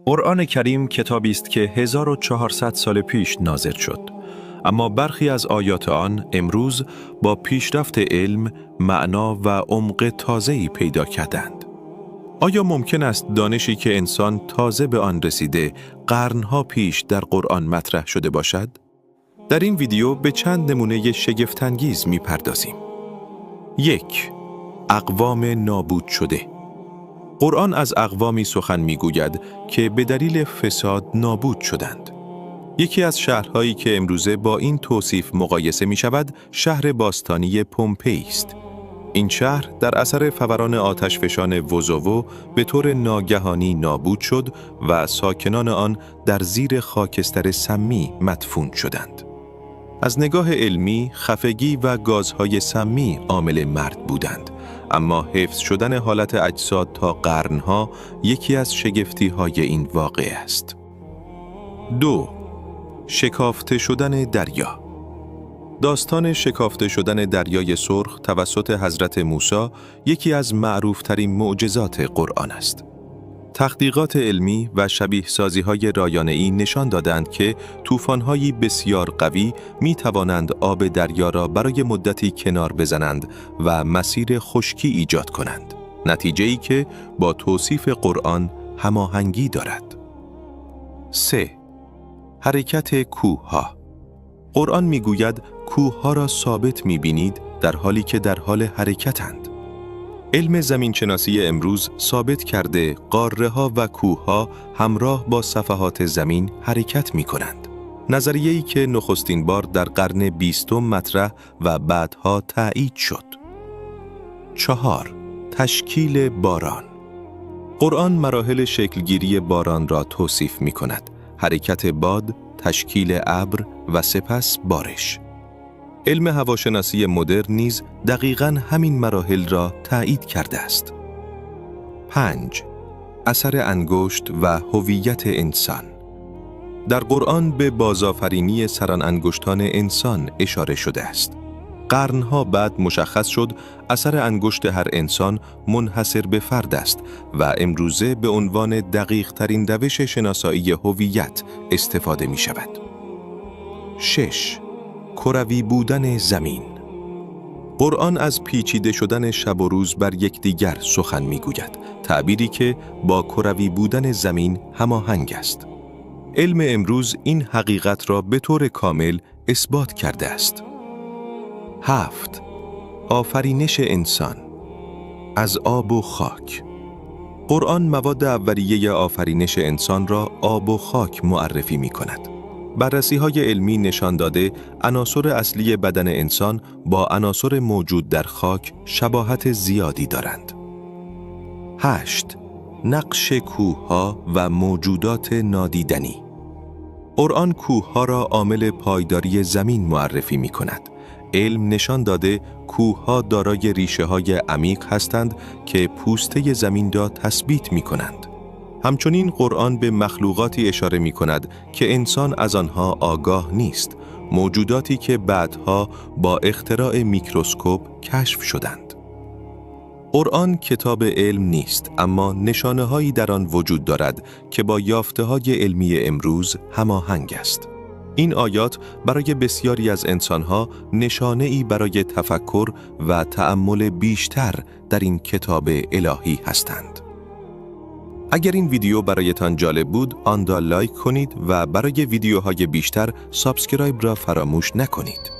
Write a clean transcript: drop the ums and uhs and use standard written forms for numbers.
قرآن کریم کتابی است که 1400 سال پیش نازل شد، اما برخی از آیات آن امروز با پیشرفت علم، معنا و عمق تازه‌ای پیدا کردند. آیا ممکن است دانشی که انسان تازه به آن رسیده، قرنها پیش در قرآن مطرح شده باشد؟ در این ویدیو به چند نمونه شگفت‌انگیز می‌پردازیم. 1. اقوام نابود شده. قرآن از اقوامی سخن می‌گوید که به دلیل فساد نابود شدند. یکی از شهرهایی که امروزه با این توصیف مقایسه می‌شود، شهر باستانی پومپئی است. این شهر در اثر فوران آتشفشان وزوو به طور ناگهانی نابود شد و ساکنان آن در زیر خاکستر سمی مدفون شدند. از نگاه علمی، خفگی و گازهای سمی عامل مرگ بودند، اما حفظ شدن حالت اجساد تا قرنها یکی از شگفتی‌های این واقعه است. 2. شکافته شدن دریا. داستان شکافته شدن دریای سرخ توسط حضرت موسی یکی از معروفترین معجزات قرآن است. تحقیقات علمی و شبیه سازی‌های رایانه‌ای نشان دادند که طوفان‌هایی بسیار قوی می‌توانند آب دریا را برای مدتی کنار بزنند و مسیر خشکی ایجاد کنند. نتیجه‌ای که با توصیف قرآن هماهنگی دارد. 3. حرکت کوه‌ها. قرآن می‌گوید کوه‌ها را ثابت می‌بینید در حالی که در حال حرکتند. علم زمینشناسی امروز ثابت کرده قاره‌ها و کوه‌ها همراه با صفحات زمین حرکت می‌کنند. نظریه‌ای که نخستین بار در قرن 20 مطرح و بعدها تایید شد. 4. تشکیل باران. قرآن مراحل شکلگیری باران را توصیف می‌کند: حرکت باد، تشکیل ابر و سپس بارش. علم هواشناسی مدرن نیز دقیقاً همین مراحل را تایید کرده است. 5. اثر انگشت و هویت انسان. در قرآن به بازآفرینی سران انگشتان انسان اشاره شده است. قرنها بعد مشخص شد اثر انگشت هر انسان منحصر به فرد است و امروزه به عنوان دقیق ترین روش شناسایی هویت استفاده می شود. 6. کروی بودن زمین. قرآن از پیچیده شدن شب و روز بر یکدیگر سخن می‌گوید، تعبیری که با کروی بودن زمین هماهنگ است. علم امروز این حقیقت را به طور کامل اثبات کرده است. 7. آفرینش انسان از آب و خاک. قرآن مواد اولیه آفرینش انسان را آب و خاک معرفی می‌کند. بررسی‌های علمی نشان داده عناصر اصلی بدن انسان با عناصر موجود در خاک شباهت زیادی دارند. 8. نقش کوه‌ها و موجودات نادیدنی. قرآن کوه‌ها را عامل پایداری زمین معرفی می‌کند. علم نشان داده کوه‌ها دارای ریشه‌های عمیق هستند که پوسته زمین را تثبیت می‌کنند. همچنین قرآن به مخلوقاتی اشاره می کند که انسان از آنها آگاه نیست، موجوداتی که بعدها با اختراع میکروسکوپ کشف شدند. قرآن کتاب علم نیست، اما نشانه‌هایی در آن وجود دارد که با یافته‌های علمی امروز هماهنگ است. این آیات برای بسیاری از انسانها نشانه‌ای برای تفکر و تأمل بیشتر در این کتاب الهی هستند. اگر این ویدیو برایتان جالب بود، آن را لایک کنید و برای ویدیوهای بیشتر سابسکرایب را فراموش نکنید.